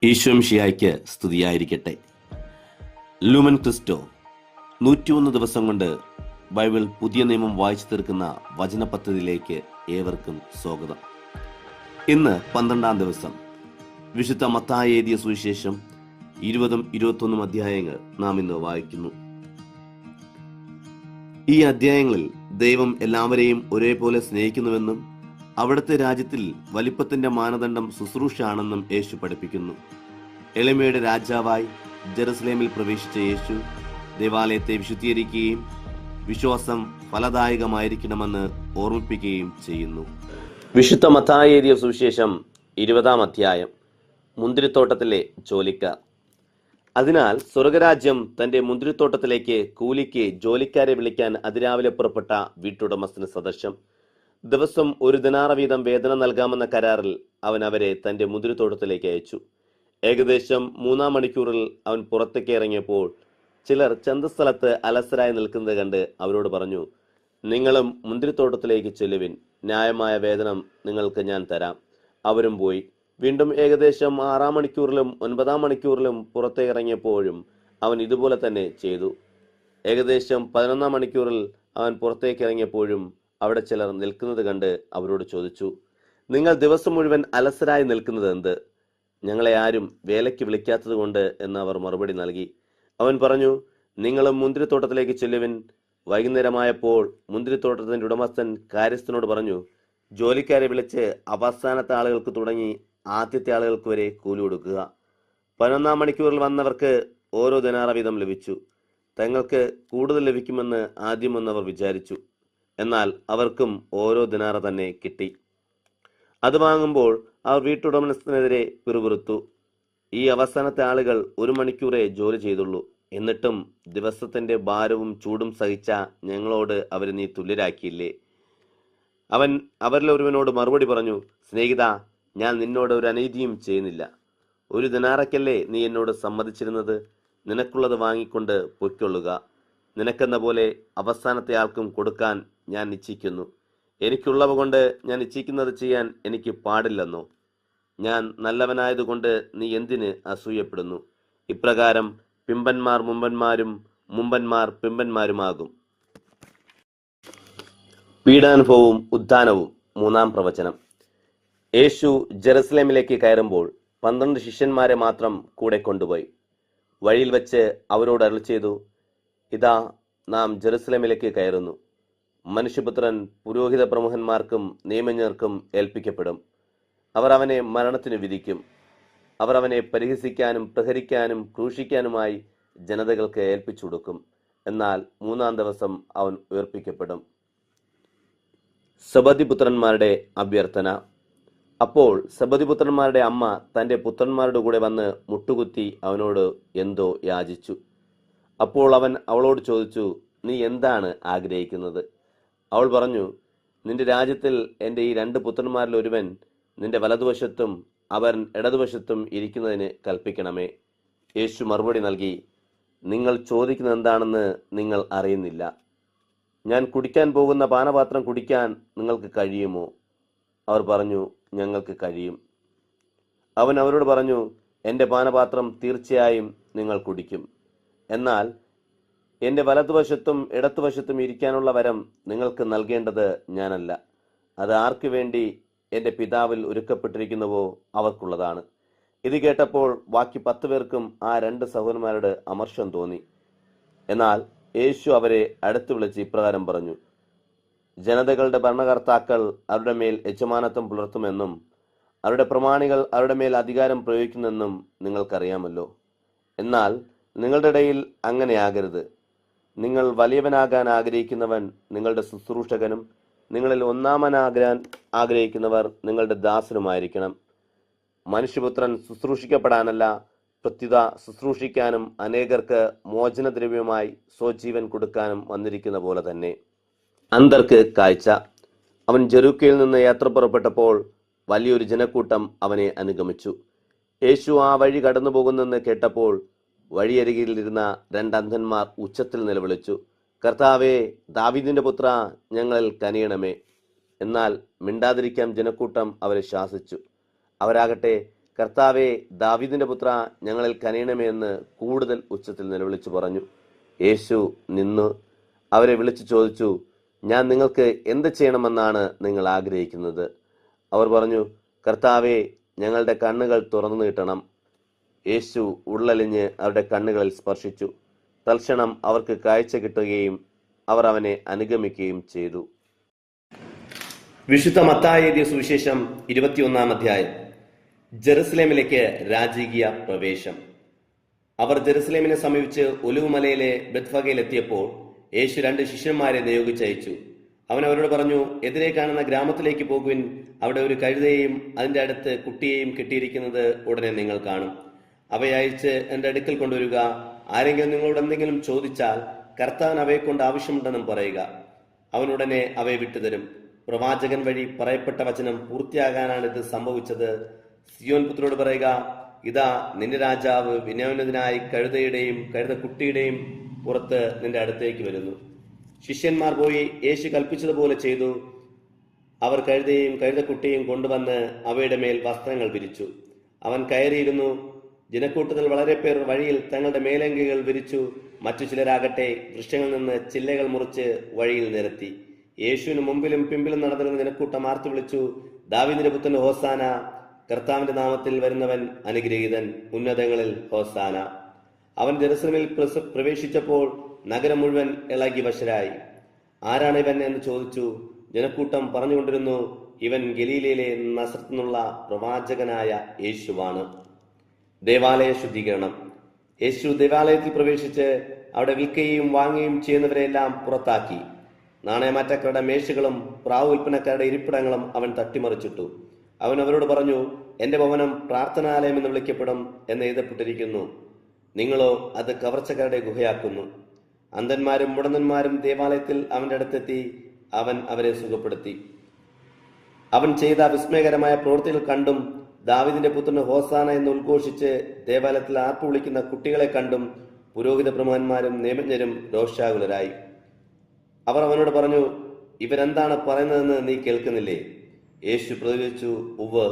ഈശോമിശിഹായ്ക്ക് സ്തുതിയായിരിക്കട്ടെ. Lumen Cristo 101 ദിവസം കൊണ്ട് ബൈബിൾ പുതിയ നിയമം വായിച്ചു തീർക്കുന്ന വചന പദ്ധതിയിലേക്ക് ഏവർക്കും സ്വാഗതം. ഇന്ന് 12-ാം ദിവസം. വിശുദ്ധ മത്തായി എഴുതിയ സുവിശേഷം 20-21 അധ്യായങ്ങൾ നാം ഇന്ന് വായിക്കുന്നു. ഈ അധ്യായങ്ങളിൽ ദൈവം എല്ലാവരെയും ഒരേപോലെ സ്നേഹിക്കുന്നുവെന്നും അവിടുത്തെ രാജ്യത്തിൽ വലിപ്പത്തിന്റെ മാനദണ്ഡം ശുശ്രൂഷ ആണെന്നും യേശു പഠിപ്പിക്കുന്നു. എളിമയുടെ രാജാവായി ജെറുസലേമിൽ പ്രവേശിച്ച യേശു ദേവാലയത്തെ വിശുദ്ധീകരിക്കുകയും വിശ്വാസം ഫലദായകമായിരിക്കണമെന്ന് ഓർമ്മിപ്പിക്കുകയും ചെയ്യുന്നു. വിശുദ്ധ മത്തായി എഴുതിയ സുവിശേഷം 20-ാം അധ്യായം. മുന്തിരിത്തോട്ടത്തിലെ ജോലിക്കാർ. അതിനാൽ സ്വർഗരാജ്യം തന്റെ മുന്തിരിത്തോട്ടത്തിലേക്ക് കൂലിക്ക് ജോലിക്കാരെ വിളിക്കാൻ അതിരാവിലെ പുറപ്പെട്ട വീട്ടുടമസ്ഥന് സദൃശം. ദിവസം 1 ദിനാറ വീതം വേതനം നൽകാമെന്ന കരാറിൽ അവൻ അവരെ തന്റെ മുന്തിരിത്തോട്ടത്തിലേക്ക് അയച്ചു. ഏകദേശം 3-ാം മണിക്കൂറിൽ അവൻ പുറത്തേക്ക് ഇറങ്ങിയപ്പോൾ ചിലർ ചന്തസ്ഥലത്ത് അലസരായി നിൽക്കുന്നത് കണ്ട് അവരോട് പറഞ്ഞു, നിങ്ങളും മുന്തിരിത്തോട്ടത്തിലേക്ക് ചെല്ലുവിൻ, ന്യായമായ വേതനം നിങ്ങൾക്ക് ഞാൻ തരാം. അവരും പോയി. വീണ്ടും ഏകദേശം 6-ാം മണിക്കൂറിലും 9-ാം മണിക്കൂറിലും പുറത്തേക്ക് ഇറങ്ങിയപ്പോഴും അവൻ ഇതുപോലെ തന്നെ ചെയ്തു. ഏകദേശം 11-ാം മണിക്കൂറിൽ അവൻ പുറത്തേക്ക് ഇറങ്ങിയപ്പോഴും അവിടെ ചിലർ നിൽക്കുന്നത് കണ്ട് അവരോട് ചോദിച്ചു, നിങ്ങൾ ദിവസം മുഴുവൻ അലസരായി നിൽക്കുന്നത് എന്ത്? ഞങ്ങളെ ആരും വേലയ്ക്ക് വിളിക്കാത്തത് കൊണ്ട് എന്ന് അവർ മറുപടി നൽകി. അവൻ പറഞ്ഞു, നിങ്ങളും മുന്തിരിത്തോട്ടത്തിലേക്ക് ചെല്ലുവിൻ. വൈകുന്നേരമായപ്പോൾ മുന്തിരിത്തോട്ടത്തിന്റെ ഉടമസ്ഥൻ കാര്യസ്ഥനോട് പറഞ്ഞു, ജോലിക്കാരെ വിളിച്ച് അവസാനത്തെ ആളുകൾക്ക് തുടങ്ങി ആദ്യത്തെ ആളുകൾക്ക് വരെ കൂലി കൊടുക്കുക. 11-ാം മണിക്കൂറിൽ വന്നവർക്ക് ഓരോ ദിനാറ വീതം ലഭിച്ചു. തങ്ങൾക്ക് കൂടുതൽ ലഭിക്കുമെന്ന് ആദ്യം വന്നവർ വിചാരിച്ചു. എന്നാൽ അവർക്കും ഓരോ ദിനാറ തന്നെ കിട്ടി. അത് വാങ്ങുമ്പോൾ അവർ വീട്ടുടമസ്ഥനെതിരെ പിറുപിറുത്തു, ഈ അവസാനത്തെ ആളുകൾ 1 മണിക്കൂറേ ജോലി ചെയ്തുള്ളൂ, എന്നിട്ടും ദിവസത്തിന്റെ ഭാരവും ചൂടും സഹിച്ച ഞങ്ങളോട് അവരെ നീ തുല്യരാക്കിയില്ലേ? അവൻ അവരിൽ ഒരുവനോട് മറുപടി പറഞ്ഞു, സ്നേഹിത, ഞാൻ നിന്നോട് ഒരു അനീതിയും ചെയ്യുന്നില്ല. 1 ദിനാറയ്ക്കല്ലേ നീ എന്നോട് സമ്മതിച്ചിരുന്നത്? നിനക്കുള്ളത് വാങ്ങിക്കൊണ്ട് പൊയ്ക്കൊള്ളുക. നിനക്കെന്ന പോലെ അവസാനത്തെ ആൾക്കും കൊടുക്കാൻ ഞാൻ ഇച്ഛിക്കുന്നു. എനിക്കുള്ളവ കൊണ്ട് ഞാൻ ഇച്ഛിക്കുന്നത് ചെയ്യാൻ എനിക്ക് പാടില്ലെന്നോ? ഞാൻ നല്ലവനായതുകൊണ്ട് നീ എന്തിന് അസൂയപ്പെടുന്നു? ഇപ്രകാരം പിമ്പന്മാർ മുമ്പന്മാരും മുമ്പന്മാർ പിമ്പന്മാരുമാകും. പീഡാനുഭവവും ഉത്ഥാനവും. 3-ാം പ്രവചനം. യേശു ജെറുസലേമിലേക്ക് കയറുമ്പോൾ 12 ശിഷ്യന്മാരെ മാത്രം കൂടെ കൊണ്ടുപോയി. വഴിയിൽ വെച്ച് അവരോട് അരുളി ചെയ്തു, ഇതാ നാം ജെറുസലേമിലേക്ക് കയറുന്നു. മനുഷ്യപുത്രൻ പുരോഹിത പ്രമുഖന്മാർക്കും നിയമജ്ഞർക്കും ഏൽപ്പിക്കപ്പെടും. അവർ അവനെ മരണത്തിന് വിധിക്കും. അവർ അവനെ പരിഹസിക്കാനും പ്രഹരിക്കാനും ക്രൂശിക്കാനുമായി ജനതകൾക്ക് ഏൽപ്പിച്ചു കൊടുക്കും. എന്നാൽ 3-ാം ദിവസം അവൻ ഉയർപ്പിക്കപ്പെടും. സബദിപുത്രന്മാരുടെ അഭ്യർത്ഥന. അപ്പോൾ സബദിപുത്രന്മാരുടെ അമ്മ തന്റെ പുത്രന്മാരുടെ കൂടെ വന്ന് മുട്ടുകുത്തി അവനോട് എന്തോ യാചിച്ചു. അപ്പോൾ അവൻ അവളോട് ചോദിച്ചു, നീ എന്താണ് ആഗ്രഹിക്കുന്നത്? അവൾ പറഞ്ഞു, നിന്റെ രാജ്യത്തിൽ എൻ്റെ ഈ 2 പുത്രന്മാരിൽ ഒരുവൻ നിന്റെ വലതുവശത്തും അവൻ ഇടതുവശത്തും ഇരിക്കുന്നതിന് കൽപ്പിക്കണമേ. യേശു മറുപടി നൽകി, നിങ്ങൾ ചോദിക്കുന്നത് എന്താണെന്ന് നിങ്ങൾ അറിയുന്നില്ല. ഞാൻ കുടിക്കാൻ പോകുന്ന പാനപാത്രം കുടിക്കാൻ നിങ്ങൾക്ക് കഴിയുമോ? അവർ പറഞ്ഞു, ഞങ്ങൾക്ക് കഴിയും. അവൻ അവരോട് പറഞ്ഞു, എൻ്റെ പാനപാത്രം തീർച്ചയായും നിങ്ങൾ കുടിക്കും. എന്നാൽ എൻ്റെ വലതുവശത്തും ഇടത്തുവശത്തും ഇരിക്കാനുള്ള വരം നിങ്ങൾക്ക് നൽകേണ്ടത് ഞാനല്ല. അത് ആർക്കു വേണ്ടി എൻ്റെ പിതാവിൽ ഒരുക്കപ്പെട്ടിരിക്കുന്നുവോ അവർക്കുള്ളതാണ്. ഇത് കേട്ടപ്പോൾ ബാക്കി 10 പേർക്കും ആ 2 സഹോദരന്മാരോട് അമർഷം തോന്നി. എന്നാൽ യേശു അവരെ അടുത്ത് വിളിച്ച് ഇപ്രകാരം പറഞ്ഞു, ജനതകളുടെ ഭരണകർത്താക്കൾ അവരുടെ മേൽ യജമാനത്വം പുലർത്തുമെന്നും അവരുടെ പ്രമാണികൾ അവരുടെ മേൽ അധികാരം പ്രയോഗിക്കുമെന്നും നിങ്ങൾക്കറിയാമല്ലോ. എന്നാൽ നിങ്ങളുടെ ഇടയിൽ അങ്ങനെയാകരുത്. നിങ്ങൾ വലിയവനാകാൻ ആഗ്രഹിക്കുന്നവൻ നിങ്ങളുടെ ശുശ്രൂഷകനും നിങ്ങളിൽ ഒന്നാമനാകാൻ ആഗ്രഹിക്കുന്നവർ നിങ്ങളുടെ ദാസനുമായിരിക്കണം. മനുഷ്യപുത്രൻ ശുശ്രൂഷിക്കപ്പെടാനല്ല, പ്രത്യുത ശുശ്രൂഷിക്കാനും അനേകർക്ക് മോചനദ്രവ്യമായി സ്വജീവൻ കൊടുക്കാനും വന്നിരിക്കുന്ന പോലെ തന്നെ. അന്ധർക്ക് കാഴ്ച. അവൻ ജെറൂക്കയിൽ നിന്ന് യാത്ര പുറപ്പെട്ടപ്പോൾ വലിയൊരു ജനക്കൂട്ടം അവനെ അനുഗമിച്ചു. യേശു ആ വഴി കടന്നു പോകുന്നെന്ന് കേട്ടപ്പോൾ വഴിയരികിലിരുന്ന 2 അന്ധന്മാർ ഉച്ചത്തിൽ നിലവിളിച്ചു, കർത്താവേ, ദാവീദിന്റെ പുത്ര, ഞങ്ങളിൽ കനിയണമേ. എന്നാൽ മിണ്ടാതിരിക്കാൻ ജനക്കൂട്ടം അവരെ ശാസിച്ചു. അവരാകട്ടെ, കർത്താവേ, ദാവീദിന്റെ പുത്ര, ഞങ്ങളിൽ കനിയണമേ എന്ന് കൂടുതൽ ഉച്ചത്തിൽ നിലവിളിച്ചു പറഞ്ഞു. യേശു നിന്നു അവരെ വിളിച്ചു ചോദിച്ചു, ഞാൻ നിങ്ങൾക്ക് എന്ത് ചെയ്യണമെന്നാണ് നിങ്ങൾ ആഗ്രഹിക്കുന്നത്? അവർ പറഞ്ഞു, കർത്താവേ, ഞങ്ങളുടെ കണ്ണുകൾ തുറന്നു നീട്ടണം. യേശു ഉള്ളലിഞ്ഞ് അവരുടെ കണ്ണുകളിൽ സ്പർശിച്ചു. തൽക്ഷണം അവർക്ക് കാഴ്ച കിട്ടുകയും അവർ അവനെ അനുഗമിക്കുകയും ചെയ്തു. വിശുദ്ധ മത്തായി എഴുതിയ സുവിശേഷം 21-ാം അധ്യായം. ജെറുസലേമിലേക്ക് രാജകീയ പ്രവേശം. അവർ ജെറുസലേമിനെ സമീപിച്ച് ഒലിവുമലയിലെ ബെത്ഫഗയിലെത്തിയപ്പോൾ യേശു 2 ശിഷ്യന്മാരെ നിയോഗിച്ചയച്ചു. അവൻ അവരോട് പറഞ്ഞു, എതിരെ കാണുന്ന ഗ്രാമത്തിലേക്ക് പോകുവിൻ. അവിടെ ഒരു കഴുതയെയും അതിൻ്റെ അടുത്ത് കുട്ടിയെയും കെട്ടിയിരിക്കുന്നത് ഉടനെ നിങ്ങൾ കാണും. അവയെ അയച്ച് എൻ്റെ അടുക്കൽ കൊണ്ടുവരിക. ആരെങ്കിലും നിങ്ങളോട് എന്തെങ്കിലും ചോദിച്ചാൽ കർത്താവിന് അവയെ കൊണ്ട് ആവശ്യമുണ്ടെന്നും പറയുക. അവനുടനെ അവയെ വിട്ടുതരും. പ്രവാചകൻ വഴി പറയപ്പെട്ട വചനം പൂർത്തിയാകാനാണ് ഇത് സംഭവിച്ചത്. സിയോൻ പുത്രോട് പറയുക, ഇതാ നിന്റെ രാജാവ് വിനോദനായി കഴുതയുടെയും കഴുതക്കുട്ടിയുടെയും പുറത്ത് നിന്റെ അടുത്തേക്ക് വരുന്നു. ശിഷ്യന്മാർ പോയി യേശു കൽപ്പിച്ചതുപോലെ ചെയ്തു. അവർ കഴുതയും കഴുതക്കുട്ടിയും കൊണ്ടുവന്ന് അവയുടെ മേൽ വസ്ത്രങ്ങൾ വിരിച്ചു. അവൻ കയറിയിരുന്നു. ജനക്കൂട്ടത്തിൽ വളരെ പേർ വഴിയിൽ തങ്ങളുടെ മേലങ്കികൾ വിരിച്ചു. മറ്റു ചിലരാകട്ടെ വൃക്ഷങ്ങളിൽ നിന്ന് ചില്ലകൾ മുറിച്ച് വഴിയിൽ നിരത്തി. യേശുവിന് മുമ്പിലും പിമ്പിലും നടന്നിരുന്ന ജനക്കൂട്ടം ആർത്തു വിളിച്ചു, ദാവീദിന്റെ പുത്രൻ ഹോസാന! കർത്താവിന്റെ നാമത്തിൽ വരുന്നവൻ അനുഗ്രഹീതൻ, ഉന്നതങ്ങളിൽ ഹോസാന! അവൻ ജെറുസലേമിൽ പ്രവേശിച്ചപ്പോൾ നഗരം മുഴുവൻ ഇളകി വശരായി. ആരാണ് ഇവൻ എന്ന് ചോദിച്ചു. ജനക്കൂട്ടം പറഞ്ഞുകൊണ്ടിരുന്നു, ഇവൻ ഗലീലയിലെ നസറത്തിൽ നിന്നുള്ള പ്രവാചകനായ യേശുവാണ്. ദേവാലയ ശുദ്ധീകരണം. യേശു ദേവാലയത്തിൽ പ്രവേശിച്ച് അവിടെ വിൽക്കുകയും വാങ്ങുകയും ചെയ്യുന്നവരെല്ലാം പുറത്താക്കി. നാണയമാറ്റക്കാരുടെ മേശകളും പ്രാവ് വിൽപ്പനക്കാരുടെ ഇരിപ്പിടങ്ങളും അവൻ തട്ടിമറിച്ചിട്ടു. അവൻ അവരോട് പറഞ്ഞു, എന്റെ ഭവനം പ്രാർത്ഥനാലയം എന്ന് വിളിക്കപ്പെടും എന്ന് എഴുതപ്പെട്ടിരിക്കുന്നു. നിങ്ങളോ അത് കവർച്ചക്കാരുടെ ഗുഹയാക്കുന്നു. അന്ധന്മാരും മുടന്തന്മാരും ദേവാലയത്തിൽ അവന്റെ അടുത്തെത്തി. അവൻ അവരെ സുഖപ്പെടുത്തി. അവൻ ചെയ്ത വിസ്മയകരമായ പ്രവൃത്തികൾ കണ്ടും ദാവീദിന്റെ പുത്രന് ഹോസാന എന്ന് ഉദ്ഘോഷിച്ച് ദേവാലയത്തിൽ ആർപ്പ് വിളിക്കുന്ന കുട്ടികളെ കണ്ടും പുരോഹിത പ്രമുഖന്മാരും നിയമജ്ഞരും രോഷാകുലരായി. അവർ അവനോട് പറഞ്ഞു, ഇവരെന്താണ് പറയുന്നതെന്ന് നീ കേൾക്കുന്നില്ലേ? യേശു പ്രതികരിച്ചു, ഉവ്വ്.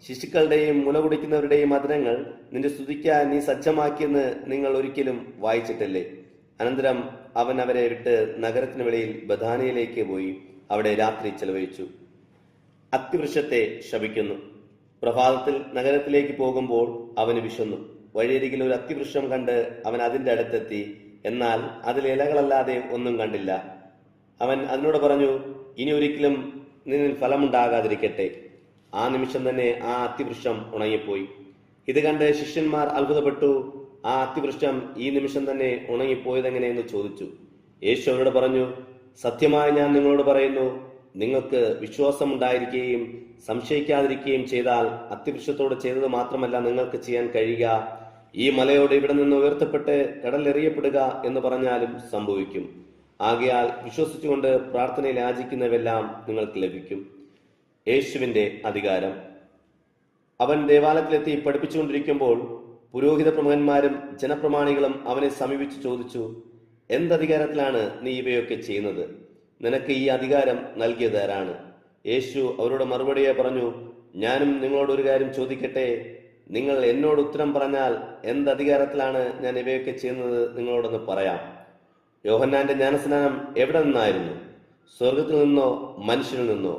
ശിശുക്കളുടെയും മുല കുടിക്കുന്നവരുടെയും മധുരങ്ങൾ നിന്റെ സ്തുതിക്കാൻ നീ സജ്ജമാക്കിയെന്ന് നിങ്ങൾ ഒരിക്കലും വായിച്ചിട്ടില്ലേ? അനന്തരം അവൻ അവരെ വിട്ട് നഗരത്തിന് വെളിയിൽ ബഥാനിയയിലേക്ക് പോയി അവിടെ രാത്രി ചെലവഴിച്ചു. അത്തിവൃക്ഷത്തെ ശപിക്കുന്നു. പ്രഭാതത്തിൽ നഗരത്തിലേക്ക് പോകുമ്പോൾ അവന് വിശന്നു. വഴിയരികിൽ ഒരു അത്തിവൃക്ഷം കണ്ട് അവൻ അതിന്റെ അടുത്തെത്തി. എന്നാൽ അതിൽ ഇലകളല്ലാതെ ഒന്നും കണ്ടില്ല. അവൻ അതിനോട് പറഞ്ഞു, ഇനി ഒരിക്കലും നിന്നിൽ ഫലമുണ്ടാകാതിരിക്കട്ടെ. ആ നിമിഷം തന്നെ ആ അത്തിവൃക്ഷം ഉണങ്ങിപ്പോയി. ഇത് കണ്ട് ശിഷ്യന്മാർ അത്ഭുതപ്പെട്ടു. ആ അത്തിവൃക്ഷം ഈ നിമിഷം തന്നെ ഉണങ്ങിപ്പോയതെങ്ങനെയെന്ന് ചോദിച്ചു. യേശു അവരോട് പറഞ്ഞു, സത്യമായി ഞാൻ നിങ്ങളോട് പറയുന്നു, നിങ്ങൾക്ക് വിശ്വാസമുണ്ടായിരിക്കുകയും സംശയിക്കാതിരിക്കുകയും ചെയ്താൽ അത്തിവൃക്ഷത്തോട് ചെയ്തത് മാത്രമല്ല നിങ്ങൾക്ക് ചെയ്യാൻ കഴിയുക, ഈ മലയോട് ഇവിടെ നിന്ന് ഉയർത്തപ്പെട്ട് കടലെറിയപ്പെടുക എന്ന് പറഞ്ഞാലും സംഭവിക്കും. ആകയാൽ വിശ്വസിച്ചുകൊണ്ട് പ്രാർത്ഥനയിൽ യാചിക്കുന്നവെല്ലാം നിങ്ങൾക്ക് ലഭിക്കും. യേശുവിന്റെ അധികാരം. അവൻ ദേവാലയത്തിലെത്തി പഠിപ്പിച്ചുകൊണ്ടിരിക്കുമ്പോൾ പുരോഹിത പ്രമുഖന്മാരും ജനപ്രമാണികളും അവനെ സമീപിച്ച് ചോദിച്ചു, എന്തധികാരത്തിലാണ് നീ ഇവയൊക്കെ ചെയ്യുന്നത്? നിനക്ക് ഈ അധികാരം നൽകിയത് ആരാണ്? യേശു അവരോട് മറുപടിയെ പറഞ്ഞു, ഞാനും നിങ്ങളോട് ഒരു കാര്യം ചോദിക്കട്ടെ. നിങ്ങൾ എന്നോട് ഉത്തരം പറഞ്ഞാൽ എന്തധികാരത്തിലാണ് ഞാൻ ഇവയൊക്കെ ചെയ്യുന്നത് നിങ്ങളോടൊന്ന് പറയാം. യോഹന്നാന്റെ ജ്ഞാനസ്നാനം എവിടെ നിന്നായിരുന്നു? സ്വർഗത്തിൽ നിന്നോ മനുഷ്യനിൽ നിന്നോ?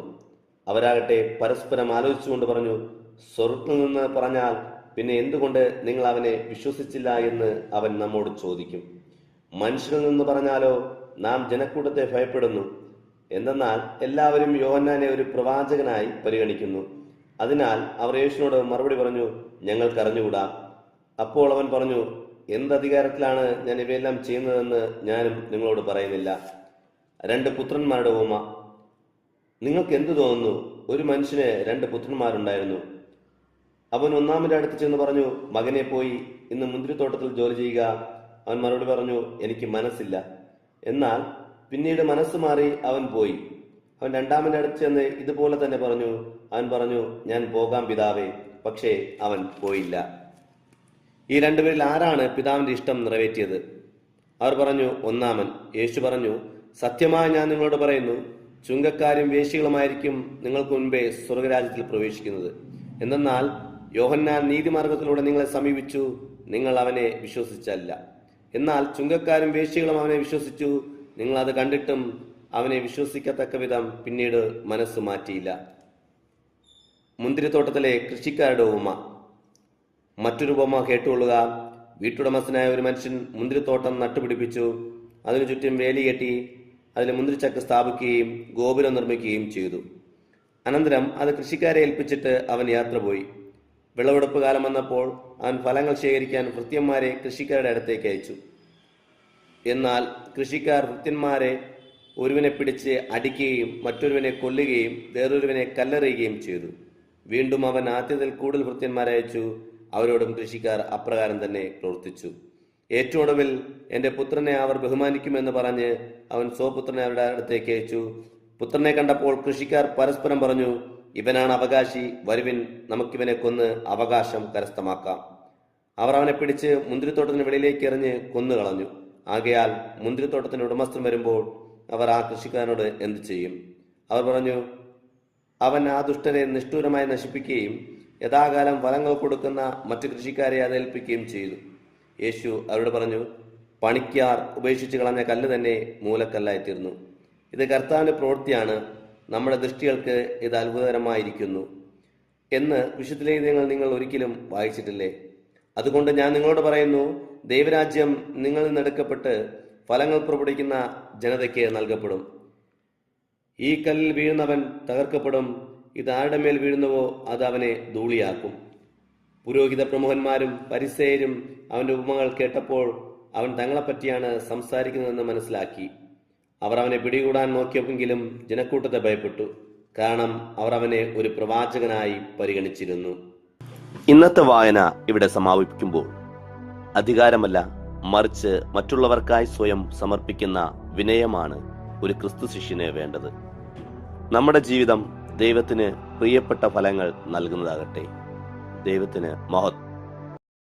അവരാകട്ടെ പരസ്പരം ആലോചിച്ചുകൊണ്ട് പറഞ്ഞു, സ്വർഗത്തിൽ നിന്ന് പറഞ്ഞാൽ പിന്നെ എന്തുകൊണ്ട് നിങ്ങൾ അവനെ വിശ്വസിച്ചില്ല എന്ന് അവൻ നമ്മോട് ചോദിക്കും. മനുഷ്യനിൽ നിന്ന് പറഞ്ഞാലോ നാം ജനക്കൂട്ടത്തെ ഭയപ്പെടുന്നു. എന്തെന്നാൽ എല്ലാവരും യോഹന്നാനെ ഒരു പ്രവാചകനായി പരിഗണിക്കുന്നു. അതിനാൽ അവർ യേശുവിനോട് മറുപടി പറഞ്ഞു, ഞങ്ങൾക്കറിഞ്ഞുകൂടാ. അപ്പോൾ അവൻ പറഞ്ഞു, എന്തധികാരത്തിലാണ് ഞാൻ ഇവയെല്ലാം ചെയ്യുന്നതെന്ന് ഞാനും നിങ്ങളോട് പറയുന്നില്ല. 2 പുത്രന്മാരുടെ ഉപമ. നിങ്ങൾക്ക് എന്തു തോന്നുന്നു? ഒരു മനുഷ്യന് 2 പുത്രന്മാരുണ്ടായിരുന്നു. അവൻ ഒന്നാമന്റെ അടുത്ത് ചെന്ന് പറഞ്ഞു, മകനെ പോയി ഇന്ന് മുന്തിരിത്തോട്ടത്തിൽ ജോലി ചെയ്യുക. അവൻ മറുപടി പറഞ്ഞു, എനിക്ക് മനസ്സില്ല. എന്നാൽ പിന്നീട് മനസ്സ് മാറി അവൻ പോയി. അവൻ രണ്ടാമന്റെ അടുത്ത് ചെന്ന് ഇതുപോലെ തന്നെ പറഞ്ഞു. അവൻ പറഞ്ഞു, ഞാൻ പോകാം പിതാവേ. പക്ഷേ അവൻ പോയില്ല. ഈ 2 പേരിൽ ആരാണ് പിതാവിന്റെ ഇഷ്ടം നിറവേറ്റിയത്? അവർ പറഞ്ഞു, ഒന്നാമൻ. യേശു പറഞ്ഞു, സത്യമായി ഞാൻ നിങ്ങളോട് പറയുന്നു, ചുങ്കക്കാരും വേശ്യകളുമായിരിക്കും നിങ്ങൾക്ക് മുൻപേ സ്വർഗരാജ്യത്തിൽ പ്രവേശിക്കുന്നത്. എന്തെന്നാൽ യോഹന്നാൻ നീതിമാർഗത്തിലൂടെ നിങ്ങളെ സമീപിച്ചു, നിങ്ങൾ അവനെ വിശ്വസിച്ചല്ല. എന്നാൽ ചുങ്കക്കാരും വേശ്യകളും അവനെ വിശ്വസിച്ചു. നിങ്ങൾ അത് കണ്ടിട്ടും അവനെ വിശ്വസിക്കത്തക്ക വിധം പിന്നീട് മനസ്സ് മാറ്റിയില്ല. മുന്തിരിത്തോട്ടത്തിലെ കൃഷിക്കാരുടെ ഉപമ. മറ്റൊരു ഉപമ കേട്ടുകൊള്ളുക. വീട്ടുടമസ്ഥനായ ഒരു മനുഷ്യൻ മുന്തിരിത്തോട്ടം നട്ടുപിടിപ്പിച്ചു. അതിനു ചുറ്റും വേലി കെട്ടി അതിൽ മുന്തിരിച്ചക്ക് സ്ഥാപിക്കുകയും ഗോപുരം നിർമ്മിക്കുകയും ചെയ്തു. അനന്തരം അത് കൃഷിക്കാരെ ഏൽപ്പിച്ചിട്ട് അവൻ യാത്ര പോയി. വിളവെടുപ്പ് കാലം വന്നപ്പോൾ അവൻ ഫലങ്ങൾ ശേഖരിക്കാൻ ഭൃത്യന്മാരെ കൃഷിക്കാരുടെ അടുത്തേക്ക് അയച്ചു. എന്നാൽ കൃഷിക്കാർ ഭൃത്യന്മാരെ ഒരുവനെ പിടിച്ച് അടിക്കുകയും മറ്റൊരുവനെ കൊല്ലുകയും വേറൊരുവനെ കല്ലെറിയുകയും ചെയ്തു. വീണ്ടും അവൻ ആദ്യത്തിൽ കൂടുതൽ ഭൃത്യന്മാരെ അയച്ചു. അവരോടും കൃഷിക്കാർ അപ്രകാരം തന്നെ പ്രവർത്തിച്ചു. ഏറ്റവും ഒടുവിൽ എൻ്റെ പുത്രനെ അവർ ബഹുമാനിക്കുമെന്ന് പറഞ്ഞ് അവൻ സ്വപുത്രനെ അവരുടെ അടുത്തേക്ക് അയച്ചു. പുത്രനെ കണ്ടപ്പോൾ കൃഷിക്കാർ പരസ്പരം പറഞ്ഞു, ഇവനാണ് അവകാശി, വരുവിൻ, നമുക്കിവനെ കൊന്ന് അവകാശം കരസ്ഥമാക്കാം. അവർ അവനെ പിടിച്ച് മുന്തിരിത്തോട്ടത്തിന് വെളിയിലേക്ക് എറിഞ്ഞ് കൊന്നുകളഞ്ഞു. ആകയാൽ മുന്തിരിത്തോട്ടത്തിന്റെ ഉടമസ്ഥൻ വരുമ്പോൾ അവർ ആ കൃഷിക്കാരനോട് എന്തു ചെയ്യും? അവർ പറഞ്ഞു, അവൻ ആ ദുഷ്ടരെ നിഷ്ഠൂരമായി നശിപ്പിക്കുകയും യഥാകാലം ഫലങ്ങൾ കൊടുക്കുന്ന മറ്റു കൃഷിക്കാരെ അതേൽപ്പിക്കുകയും ചെയ്തു. യേശു അവരോട് പറഞ്ഞു, പണിക്കാർ ഉപേക്ഷിച്ച് കളഞ്ഞ കല്ല് തന്നെ മൂലക്കല്ലായിത്തീർന്നു. ഇത് കർത്താവിന്റെ പ്രവൃത്തിയാണ്, നമ്മുടെ ദൃഷ്ടികൾക്ക് ഇത് അത്ഭുതകരമായിരിക്കുന്നു എന്ന് വിശുദ്ധലേഖനങ്ങൾ നിങ്ങൾ ഒരിക്കലും വായിച്ചിട്ടില്ലേ? അതുകൊണ്ട് ഞാൻ നിങ്ങളോട് പറയുന്നു, ദൈവരാജ്യം നിങ്ങളിൽ നിന്നെടുക്കപ്പെട്ട് ഫലങ്ങൾ പുറപ്പെടുവിക്കുന്ന ജനതയ്ക്ക് നൽകപ്പെടും. ഈ കല്ലിൽ വീഴുന്നവൻ തകർക്കപ്പെടും. ഇത് ആരുടെ മേൽ വീഴുന്നുവോ അത് അവനെ ധൂളിയാക്കും. പുരോഹിത പ്രമുഖന്മാരും പരിസേയരും അവന്റെ ഉപമകൾ കേട്ടപ്പോൾ അവൻ തങ്ങളെപ്പറ്റിയാണ് സംസാരിക്കുന്നതെന്ന് മനസ്സിലാക്കി. അവർ അവനെ പിടികൂടാൻ നോക്കിയെങ്കിലും ജനക്കൂട്ടത്തെ ഭയപ്പെട്ടു. കാരണം അവർ അവനെ ഒരു പ്രവാചകനായി പരിഗണിച്ചിരുന്നു. ഇന്നത്തെ വായന ഇവിടെ സമാപിക്കുമ്പോൾ അധികാരമല്ല, മറിച്ച് മറ്റുള്ളവർക്കായി സ്വയം സമർപ്പിക്കുന്ന വിനയമാണ് ഒരു ക്രിസ്തു ശിഷ്യന് വേണ്ടത്. നമ്മുടെ ജീവിതം ദൈവത്തിന് പ്രിയപ്പെട്ട ഫലങ്ങൾ നൽകുന്നതാകട്ടെ. ദൈവത്തിന് മഹത്വം.